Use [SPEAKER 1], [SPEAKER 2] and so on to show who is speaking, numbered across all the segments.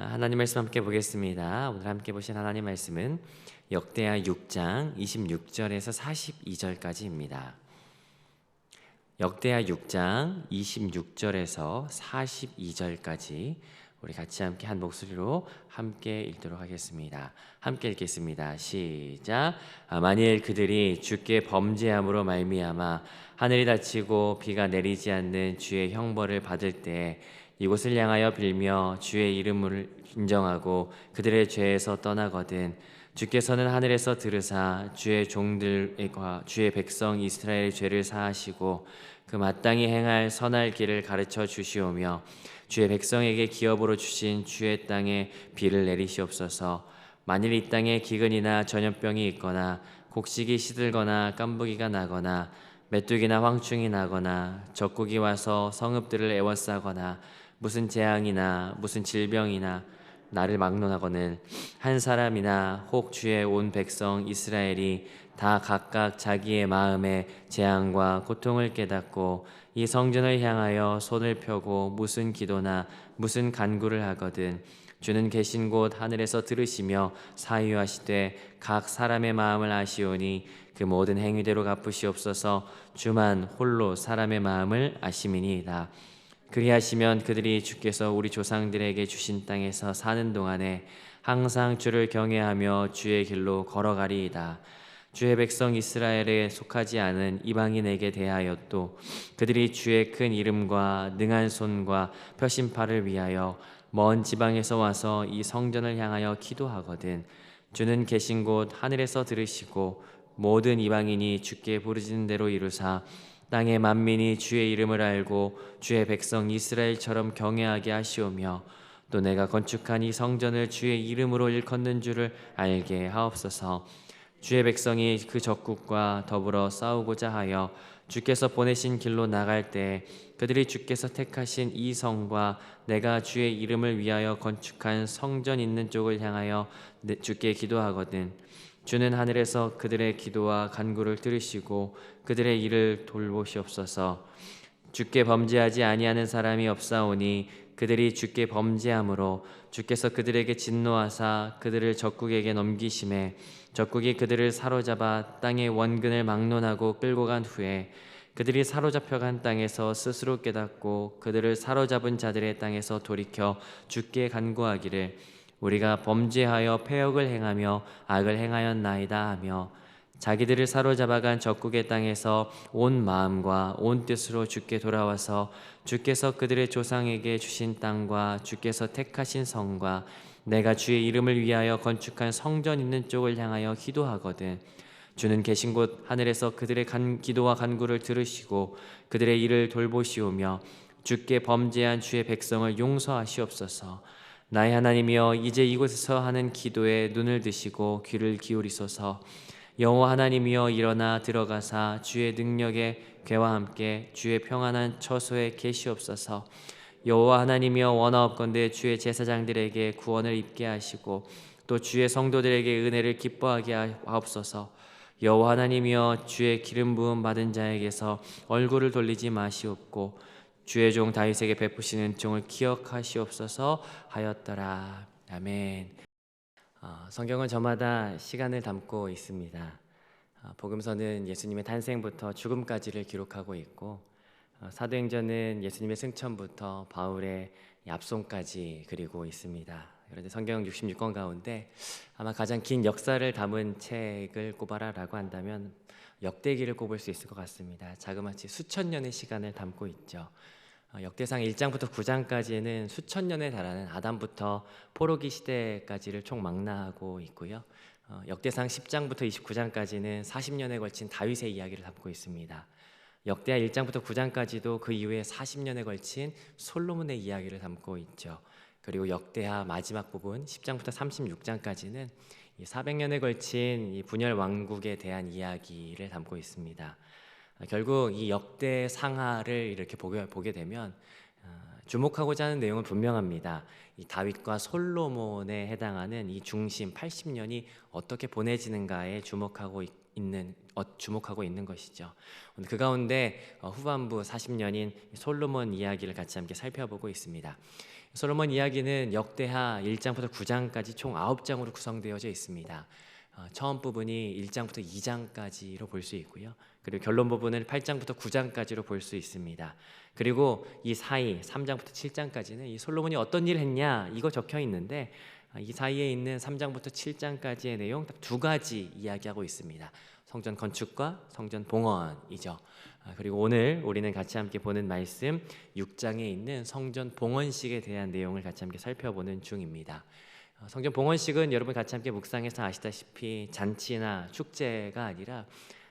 [SPEAKER 1] 하나님 말씀 함께 보겠습니다. 오늘 함께 보신 하나님 말씀은 역대하 6장 26절에서 42절까지입니다. 역대하 6장 26절에서 42절까지 우리 같이 함께 한 목소리로 함께 읽도록 하겠습니다. 함께 읽겠습니다. 시작. 만일 그들이 주께 범죄함으로 말미암아 하늘이 닫히고 비가 내리지 않는 주의 형벌을 받을 때 이곳을 향하여 빌며 주의 이름을 인정하고 그들의 죄에서 떠나거든 주께서는 하늘에서 들으사 주의 종들과 주의 백성 이스라엘의 죄를 사하시고 그 마땅히 행할 선할 길을 가르쳐 주시오며 주의 백성에게 기업으로 주신 주의 땅에 비를 내리시옵소서. 만일 이 땅에 기근이나 전염병이 있거나 곡식이 시들거나 깐부기가 나거나 메뚜기나 황충이 나거나 적국이 와서 성읍들을 에워싸거나 무슨 재앙이나 무슨 질병이나 나를 막론하거늘 한 사람이나 혹 주의 온 백성 이스라엘이 다 각각 자기의 마음에 재앙과 고통을 깨닫고 이 성전을 향하여 손을 펴고 무슨 기도나 무슨 간구를 하거든 주는 계신 곳 하늘에서 들으시며 사유하시되 각 사람의 마음을 아시오니 그 모든 행위대로 갚으시옵소서. 주만 홀로 사람의 마음을 아심이니이다. 그리하시면 그들이 주께서 우리 조상들에게 주신 땅에서 사는 동안에 항상 주를 경외하며 주의 길로 걸어가리이다. 주의 백성 이스라엘에 속하지 않은 이방인에게 대하여 또 그들이 주의 큰 이름과 능한 손과 표심팔을 위하여 먼 지방에서 와서 이 성전을 향하여 기도하거든 주는 계신 곳 하늘에서 들으시고 모든 이방인이 주께 부르짖는 대로 이루사 땅의 만민이 주의 이름을 알고 주의 백성 이스라엘처럼 경외하게 하시오며 또 내가 건축한 이 성전을 주의 이름으로 일컫는 줄을 알게 하옵소서. 주의 백성이 그 적국과 더불어 싸우고자 하여 주께서 보내신 길로 나갈 때 그들이 주께서 택하신 이 성과 내가 주의 이름을 위하여 건축한 성전 있는 쪽을 향하여 주께 기도하거든 주는 하늘에서 그들의 기도와 간구를 들으시고 그들의 일을 돌보시옵소서. 주께 범죄하지 아니하는 사람이 없사오니 그들이 주께 범죄함으로 주께서 그들에게 진노하사 그들을 적국에게 넘기심에 적국이 그들을 사로잡아 땅의 원근을 막론하고 끌고 간 후에 그들이 사로잡혀간 땅에서 스스로 깨닫고 그들을 사로잡은 자들의 땅에서 돌이켜 주께 간구하기를 우리가 범죄하여 패역을 행하며 악을 행하였나이다 하며 자기들을 사로잡아간 적국의 땅에서 온 마음과 온 뜻으로 주께 돌아와서 주께서 그들의 조상에게 주신 땅과 주께서 택하신 성과 내가 주의 이름을 위하여 건축한 성전 있는 쪽을 향하여 기도하거든 주는 계신 곳 하늘에서 그들의 기도와 간구를 들으시고 그들의 일을 돌보시오며 주께 범죄한 주의 백성을 용서하시옵소서. 나의 하나님이여 이제 이곳에서 하는 기도에 눈을 드시고 귀를 기울이소서. 여호와 하나님이여 일어나 들어가사 주의 능력의 괴와 함께 주의 평안한 처소에 계시옵소서. 여호와 하나님이여 원하옵건대 주의 제사장들에게 구원을 입게 하시고 또 주의 성도들에게 은혜를 기뻐하게 하옵소서. 여호와 하나님이여 주의 기름 부음 받은 자에게서 얼굴을 돌리지 마시옵고 주의 종 다윗에게 베푸시는 종을 기억하시옵소서 하였더라. 아멘. 성경은 저마다 시간을 담고 있습니다. 복음서는 예수님의 탄생부터 죽음까지를 기록하고 있고 사도행전은 예수님의 승천부터 바울의 압송까지 그리고 있습니다. 그런데 성경 66권 가운데 아마 가장 긴 역사를 담은 책을 꼽아라라고 한다면 역대기를 꼽을 수 있을 것 같습니다. 자그마치 수천 년의 시간을 담고 있죠. 역대상 1장부터 9장까지는 수천 년에 달하는 아담부터 포로기 시대까지를 총망라하고 있고요. 역대상 10장부터 29장까지는 40년에 걸친 다윗의 이야기를 담고 있습니다. 역대하 1장부터 9장까지도 그 이후에 40년에 걸친 솔로몬의 이야기를 담고 있죠. 그리고 역대하 마지막 부분 10장부터 36장까지는 400년에 걸친 이 분열 왕국에 대한 이야기를 담고 있습니다. 결국 이 역대 상하를 이렇게 보게 되면 주목하고자 하는 내용은 분명합니다. 이 다윗과 솔로몬에 해당하는 이 중심 80년이 어떻게 보내지는가에 주목하고 있는 것이죠. 그 가운데 후반부 40년인 솔로몬 이야기를 같이 함께 살펴보고 있습니다. 솔로몬 이야기는 역대하 1장부터 9장까지 총 9장으로 구성되어져 있습니다. 처음 부분이 1장부터 2장까지로 볼 수 있고요. 그리고 결론 부분을 8장부터 9장까지로 볼 수 있습니다. 그리고 이 사이 3장부터 7장까지는 이 솔로몬이 어떤 일을 했냐 이거 적혀 있는데, 이 사이에 있는 3장부터 7장까지의 내용 딱 두 가지 이야기하고 있습니다. 성전 건축과 성전 봉헌이죠. 그리고 오늘 우리는 같이 함께 보는 말씀 6장에 있는 성전 봉헌식에 대한 내용을 같이 함께 살펴보는 중입니다. 성전 봉헌식은 여러분 같이 함께 묵상해서 아시다시피 잔치나 축제가 아니라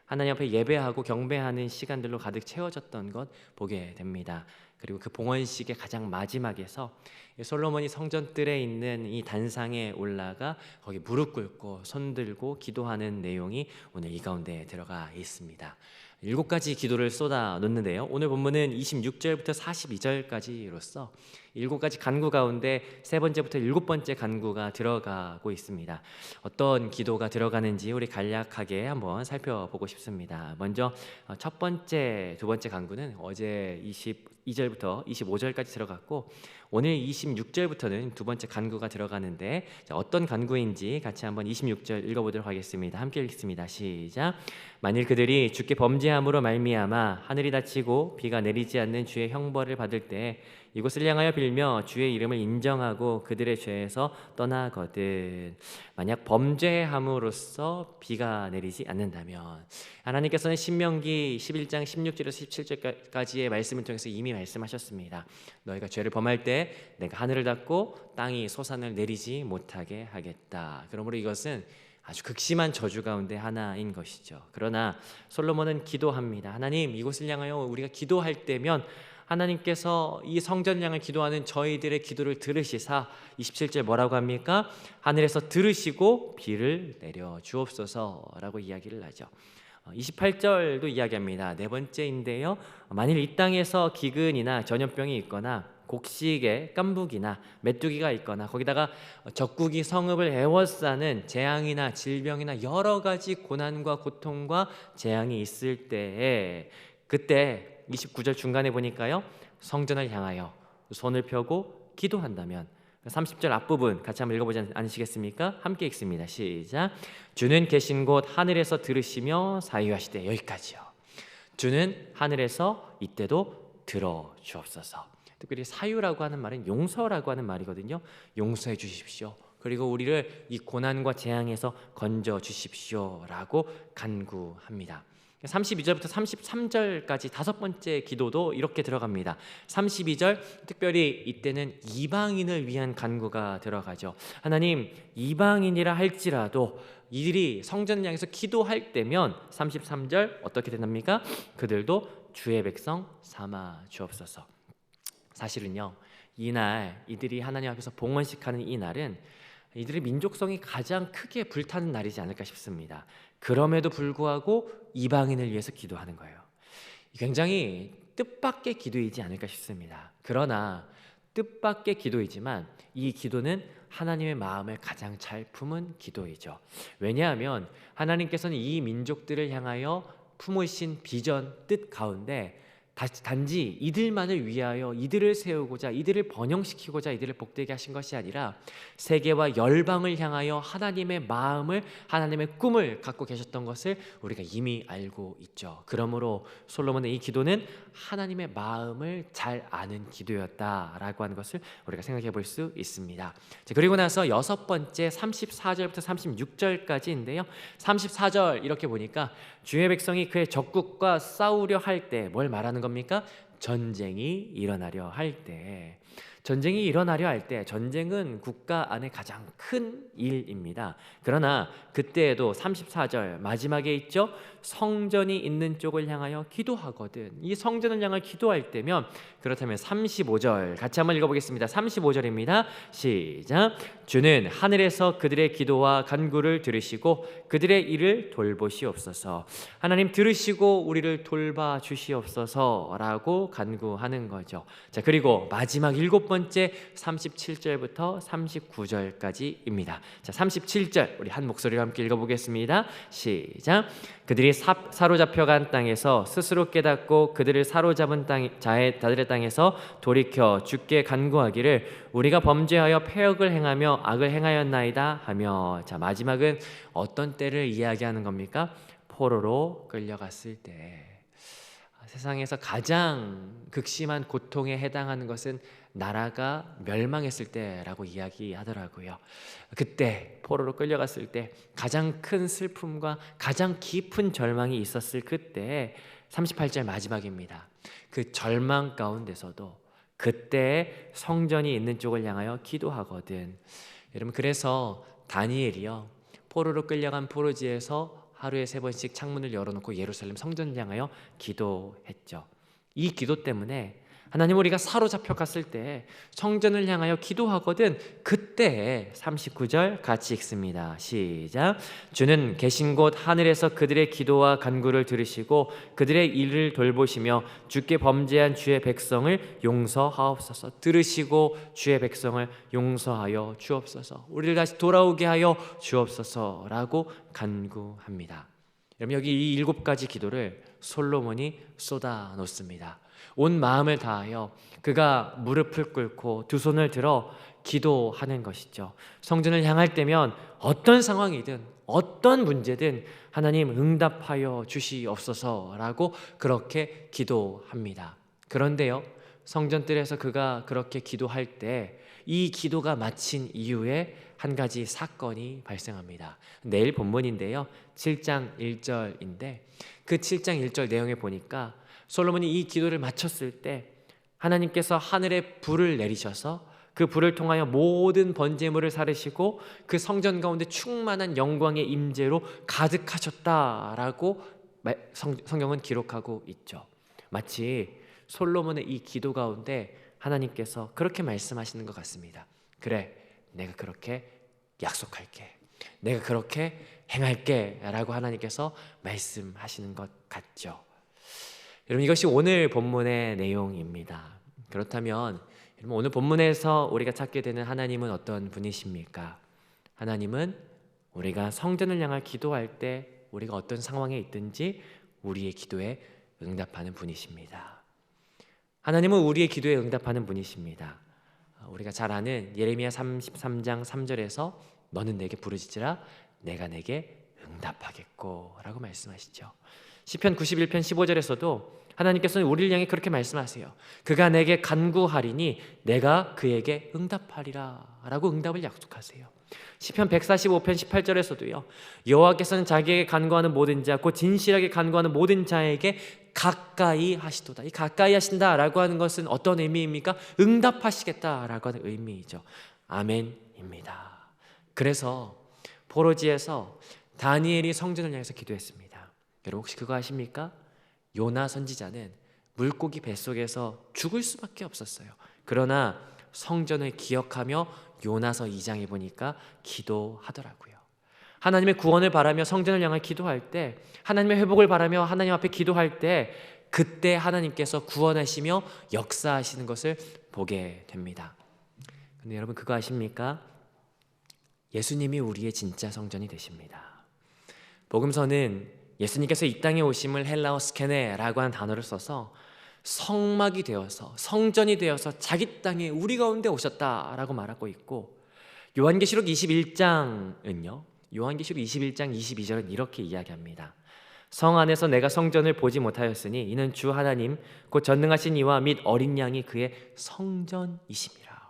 [SPEAKER 1] 하나님 앞에 예배하고 경배하는 시간들로 가득 채워졌던 것 보게 됩니다. 그리고 그 봉헌식의 가장 마지막에서 솔로몬이 성전뜰에 있는 이 단상에 올라가 거기 무릎 꿇고 손 들고 기도하는 내용이 오늘 이 가운데 들어가 있습니다. 7가지 기도를 쏟아 놓는데요. 오늘 본문은 26절부터 42절까지로서 7가지 간구 가운데 3번째부터 7번째 간구가 들어가고 있습니다. 어떤 기도가 들어가는지 우리 간략하게 한번 살펴보고 싶습니다. 먼저 첫 번째, 두 번째 간구는 어제 22절부터 25절까지 들어갔고, 오늘 26절부터는 두 번째 간구가 들어가는데, 어떤 간구인지 같이 한번 26절 읽어보도록 하겠습니다. 함께 읽습니다. 시작. 만일 그들이 주께 범죄함으로 말미암아 하늘이 닫히고 비가 내리지 않는 주의 형벌을 받을 때 이곳을 향하여 빌며 주의 이름을 인정하고 그들의 죄에서 떠나거든. 만약 범죄함으로써 비가 내리지 않는다면, 하나님께서는 신명기 11장 16절에서 17절까지의 말씀을 통해서 이미 말씀하셨습니다. 너희가 죄를 범할 때 내가 하늘을 닫고 땅이 솟아날 내리지 못하게 하겠다. 그러므로 이것은 아주 극심한 저주 가운데 하나인 것이죠. 그러나 솔로몬은 기도합니다. 하나님, 이곳을 향하여 우리가 기도할 때면 하나님께서 이 성전을 향해 기도하는 저희들의 기도를 들으시사 27절 뭐라고 합니까? 하늘에서 들으시고 비를 내려 주옵소서라고 이야기를 하죠. 28절도 이야기합니다. 네 번째인데요, 만일 이 땅에서 기근이나 전염병이 있거나 곡식에 깐부기나 메뚜기가 있거나 거기다가 적국이 성읍을 에워싸는 재앙이나 질병이나 여러 가지 고난과 고통과 재앙이 있을 때에, 그때 29절 중간에 보니까요, 성전을 향하여 손을 펴고 기도한다면, 30절 앞부분 같이 한번 읽어보지 않으시겠습니까? 함께 읽습니다. 시작. 주는 계신 곳 하늘에서 들으시며 사유하시되, 여기까지요. 주는 하늘에서 이때도 들어주옵소서. 특별히 사유라고 하는 말은 용서라고 하는 말이거든요. 용서해 주십시오. 그리고 우리를 이 고난과 재앙에서 건져 주십시오라고 간구합니다. 32절부터 33절까지 다섯 번째 기도도 이렇게 들어갑니다. 32절, 특별히 이때는 이방인을 위한 간구가 들어가죠. 하나님, 이방인이라 할지라도 이들이 성전을 향해서 기도할 때면 33절 어떻게 된답니까? 그들도 주의 백성 삼아 주옵소서. 사실은요, 이날 이들이 하나님 앞에서 봉헌식하는 이 날은 이들의 민족성이 가장 크게 불타는 날이지 않을까 싶습니다. 그럼에도 불구하고 이방인을 위해서 기도하는 거예요. 굉장히 뜻밖의 기도이지 않을까 싶습니다. 그러나 뜻밖의 기도이지만 이 기도는 하나님의 마음을 가장 잘 품은 기도이죠. 왜냐하면 하나님께서는 이 민족들을 향하여 품으신 비전, 뜻 가운데 단지 이들만을 위하여 이들을 세우고자, 이들을 번영시키고자 이들을 복되게 하신 것이 아니라 세계와 열방을 향하여 하나님의 마음을, 하나님의 꿈을 갖고 계셨던 것을 우리가 이미 알고 있죠. 그러므로 솔로몬의 이 기도는 하나님의 마음을 잘 아는 기도였다라고 하는 것을 우리가 생각해 볼 수 있습니다. 그리고 나서 여섯 번째 34절부터 36절까지인데요. 34절 이렇게 보니까 주의 백성이 그의 적국과 싸우려 할 때 뭘 말하는 겁니까? 전쟁이 일어나려 할 때. 전쟁이 일어나려 할 때, 전쟁은 국가 안에 가장 큰 일입니다. 그러나 그때에도 34절 마지막에 있죠, 성전이 있는 쪽을 향하여 기도하거든. 이 성전을 향해 기도할 때면, 그렇다면 35절 같이 한번 읽어보겠습니다. 35절입니다. 시작. 주는 하늘에서 그들의 기도와 간구를 들으시고 그들의 일을 돌보시옵소서. 하나님 들으시고 우리를 돌봐 주시옵소서라고 간구하는 거죠. 자, 그리고 마지막 7번째 37절부터 39절까지입니다. 자, 37절 우리 한 목소리로 함께 읽어보겠습니다. 시작. 그들이 사로잡혀간 땅에서 스스로 깨닫고 그들을 사로잡은 자들의 땅에서 돌이켜 주께 간구하기를 우리가 범죄하여 패역을 행하며 악을 행하였나이다 하며. 자, 마지막은 어떤 때를 이야기하는 겁니까? 포로로 끌려갔을 때. 세상에서 가장 극심한 고통에 해당하는 것은 나라가 멸망했을 때라고 이야기하더라고요. 그때 포로로 끌려갔을 때 가장 큰 슬픔과 가장 깊은 절망이 있었을 그때 38절 마지막입니다. 그 절망 가운데서도 그때 성전이 있는 쪽을 향하여 기도하거든. 여러분, 그래서 다니엘이요, 포로로 끌려간 포로지에서 하루에 3번씩 창문을 열어놓고 예루살렘 성전을 향하여 기도했죠. 이 기도 때문에 하나님, 우리가 사로잡혀 갔을 때 성전을 향하여 기도하거든. 그때 39절 같이 읽습니다. 시작. 주는 계신 곳 하늘에서 그들의 기도와 간구를 들으시고 그들의 일을 돌보시며 주께 범죄한 주의 백성을 용서하옵소서. 들으시고 주의 백성을 용서하여 주옵소서. 우리를 다시 돌아오게 하여 주옵소서라고 간구합니다. 여러분, 여기 이 7가지 기도를 솔로몬이 쏟아 놓습니다. 온 마음을 다하여 그가 무릎을 꿇고 두 손을 들어 기도하는 것이죠. 성전을 향할 때면 어떤 상황이든 어떤 문제든 하나님 응답하여 주시옵소서라고 그렇게 기도합니다. 그런데요, 성전뜰에서 그가 그렇게 기도할 때 이 기도가 마친 이후에 한 가지 사건이 발생합니다. 내일 본문인데요, 7장 1절인데 그 7장 1절 내용에 보니까 솔로몬이 이 기도를 마쳤을 때 하나님께서 하늘에 불을 내리셔서 그 불을 통하여 모든 번제물을 사르시고 그 성전 가운데 충만한 영광의 임재로 가득하셨다라고 성경은 기록하고 있죠. 마치 솔로몬의 이 기도 가운데 하나님께서 그렇게 말씀하시는 것 같습니다. 그래, 내가 그렇게 약속할게, 내가 그렇게 행할게 라고 하나님께서 말씀하시는 것 같죠. 여러분, 이것이 오늘 본문의 내용입니다. 그렇다면 여러분, 오늘 본문에서 우리가 찾게 되는 하나님은 어떤 분이십니까? 하나님은 우리가 성전을 향해 기도할 때 우리가 어떤 상황에 있든지 우리의 기도에 응답하는 분이십니다. 하나님은 우리의 기도에 응답하는 분이십니다. 우리가 잘 아는 예레미야 33장 3절에서 너는 내게 부르짖으라 내가 내게 응답하겠고 라고 말씀하시죠. 시편 91편 15절에서도 하나님께서는 우리를 향해 그렇게 말씀하세요. 그가 내게 간구하리니 내가 그에게 응답하리라 라고 응답을 약속하세요. 시편 145편 18절에서도요, 여호와께서는 자기에게 간구하는 모든 자 곧 진실하게 간구하는 모든 자에게 가까이 하시도다. 이 가까이 하신다라고 하는 것은 어떤 의미입니까? 응답하시겠다라고 하는 의미이죠. 아멘입니다. 그래서 포로지에서 다니엘이 성전을 향해서 기도했습니다. 여러분, 혹시 그거 아십니까? 요나 선지자는 물고기 뱃속에서 죽을 수밖에 없었어요. 그러나 성전을 기억하며 요나서 2장에 보니까 기도하더라고요. 하나님의 구원을 바라며 성전을 향해 기도할 때, 하나님의 회복을 바라며 하나님 앞에 기도할 때, 그때 하나님께서 구원하시며 역사하시는 것을 보게 됩니다. 근데 여러분, 그거 아십니까? 예수님이 우리의 진짜 성전이 되십니다. 복음서는 예수님께서 이 땅에 오심을 헬라어 스케네라고 하는 단어를 써서 성막이 되어서 성전이 되어서 자기 땅에 우리 가운데 오셨다라고 말하고 있고, 요한계시록 21장은요, 요한계시록 21장 22절은 이렇게 이야기합니다. 성 안에서 내가 성전을 보지 못하였으니 이는 주 하나님 곧 전능하신 이와 및 어린 양이 그의 성전이심이라.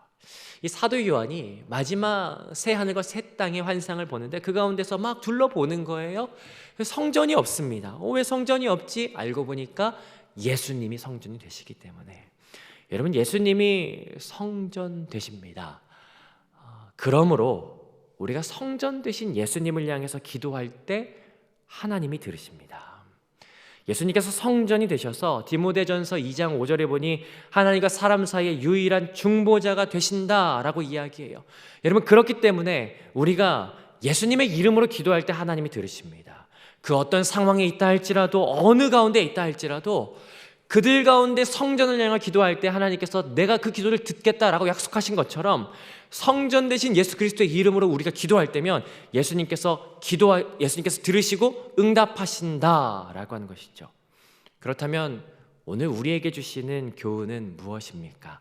[SPEAKER 1] 이 사도 요한이 마지막 새 하늘과 새 땅의 환상을 보는데 그 가운데서 막 둘러보는 거예요. 성전이 없습니다. 왜 성전이 없지? 알고 보니까 예수님이 성전이 되시기 때문에. 여러분, 예수님이 성전 되십니다. 그러므로 우리가 성전 되신 예수님을 향해서 기도할 때 하나님이 들으십니다.
[SPEAKER 2] 예수님께서 성전이 되셔서 디모데전서 2장 5절에 보니 하나님과 사람 사이의 유일한 중보자가 되신다라고 이야기해요. 여러분, 그렇기 때문에 우리가 예수님의 이름으로 기도할 때 하나님이 들으십니다. 그 어떤 상황에 있다 할지라도, 어느 가운데 있다 할지라도 그들 가운데 성전을 향해 기도할 때 하나님께서 내가 그 기도를 듣겠다라고 약속하신 것처럼 성전 대신 예수 그리스도의 이름으로 우리가 기도할 때면 예수님께서 들으시고 응답하신다라고 하는 것이죠. 그렇다면 오늘 우리에게 주시는 교훈은 무엇입니까?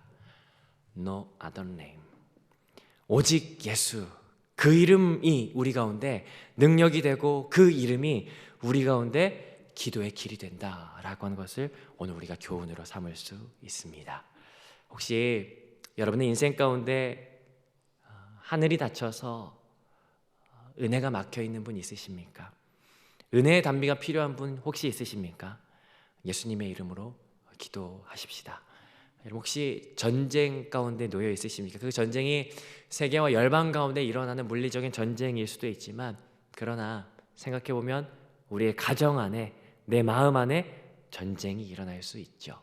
[SPEAKER 2] No other name. 오직 예수, 그 이름이 우리 가운데 능력이 되고 그 이름이 우리 가운데 기도의 길이 된다라고 하는 것을 오늘 우리가 교훈으로 삼을 수 있습니다. 혹시 여러분의 인생 가운데 하늘이 닫혀서 은혜가 막혀 있는 분 있으십니까? 은혜의 단비가 필요한 분 혹시 있으십니까? 예수님의 이름으로 기도하십시다. 여러분, 혹시 전쟁 가운데 놓여 있으십니까? 그 전쟁이 세계와 열방 가운데 일어나는 물리적인 전쟁일 수도 있지만, 그러나 생각해보면 우리의 가정 안에, 내 마음 안에 전쟁이 일어날 수 있죠.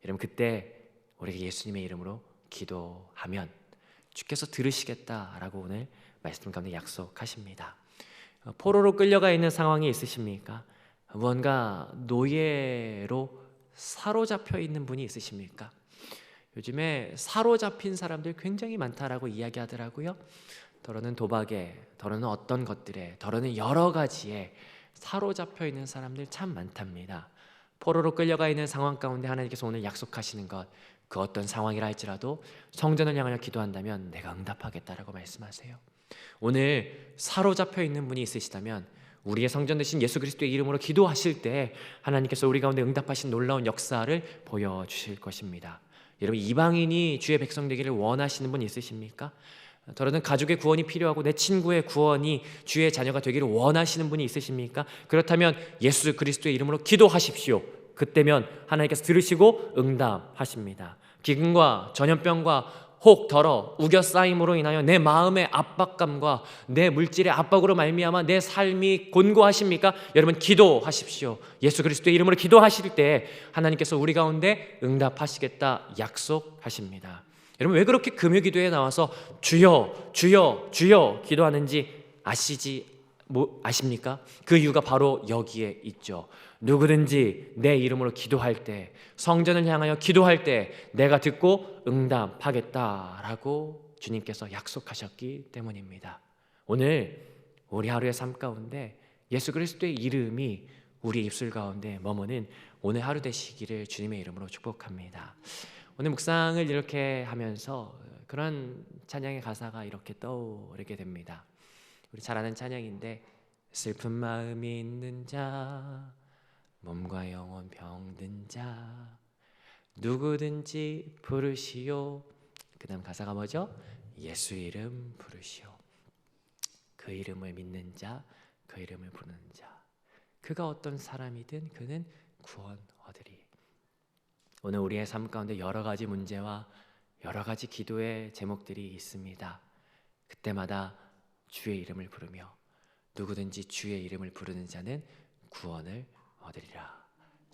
[SPEAKER 2] 여러분, 그때 우리가 예수님의 이름으로 기도하면 주께서 들으시겠다라고 오늘 말씀 가운데 약속하십니다. 포로로 끌려가 있는 상황이 있으십니까? 무언가 노예로 사로잡혀 있는 분이 있으십니까? 요즘에 사로잡힌 사람들 굉장히 많다라고 이야기하더라고요. 더러는 도박에, 더러는 어떤 것들에, 더러는 여러 가지에 사로잡혀 있는 사람들 참 많답니다. 포로로 끌려가 있는 상황 가운데 하나님께서 오늘 약속하시는 것, 그 어떤 상황이라 할지라도 성전을 향하여 기도한다면 내가 응답하겠다라고 말씀하세요. 오늘 사로잡혀 있는 분이 있으시다면 우리의 성전 되신 예수 그리스도의 이름으로 기도하실 때 하나님께서 우리 가운데 응답하신 놀라운 역사를 보여주실 것입니다. 여러분, 이방인이 주의 백성 되기를 원하시는 분 있으십니까? 더러는 가족의 구원이 필요하고 내 친구의 구원이 주의 자녀가 되기를 원하시는 분이 있으십니까? 그렇다면 예수 그리스도의 이름으로 기도하십시오. 그때면 하나님께서 들으시고 응답하십니다. 기근과 전염병과 혹 더러 우겨싸임으로 인하여 내 마음의 압박감과 내 물질의 압박으로 말미암아 내 삶이 곤고하십니까? 여러분, 기도하십시오. 예수 그리스도의 이름으로 기도하실 때 하나님께서 우리 가운데 응답하시겠다 약속하십니다. 여러분, 왜 그렇게 금요기도에 나와서 주여 주여 주여 기도하는지 아십니까? 그 이유가 바로 여기에 있죠. 누구든지 내 이름으로 기도할 때, 성전을 향하여 기도할 때 내가 듣고 응답하겠다라고 주님께서 약속하셨기 때문입니다. 오늘 우리 하루의 삶 가운데 예수 그리스도의 이름이 우리 입술 가운데 머무는 오늘 하루 되시기를 주님의 이름으로 축복합니다. 오늘 묵상을 이렇게 하면서 그런 찬양의 가사가 이렇게 떠오르게 됩니다. 우리 잘 아는 찬양인데, 슬픈 마음이 있는 자, 몸과 영혼 병든 자, 누구든지 부르시오. 그 다음 가사가 뭐죠? 예수 이름 부르시오. 그 이름을 믿는 자, 그 이름을 부르는 자, 그가 어떤 사람이든 그는 구원 얻으리. 오늘 우리의 삶 가운데 여러 가지 문제와 여러 가지 기도의 제목들이 있습니다. 그때마다 주의 이름을 부르며 누구든지 주의 이름을 부르는 자는 구원을 얻으리라.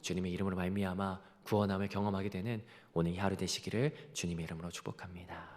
[SPEAKER 2] 주님의 이름으로 말미암아 구원함을 경험하게 되는 오늘 이 하루 되시기를 주님의 이름으로 축복합니다.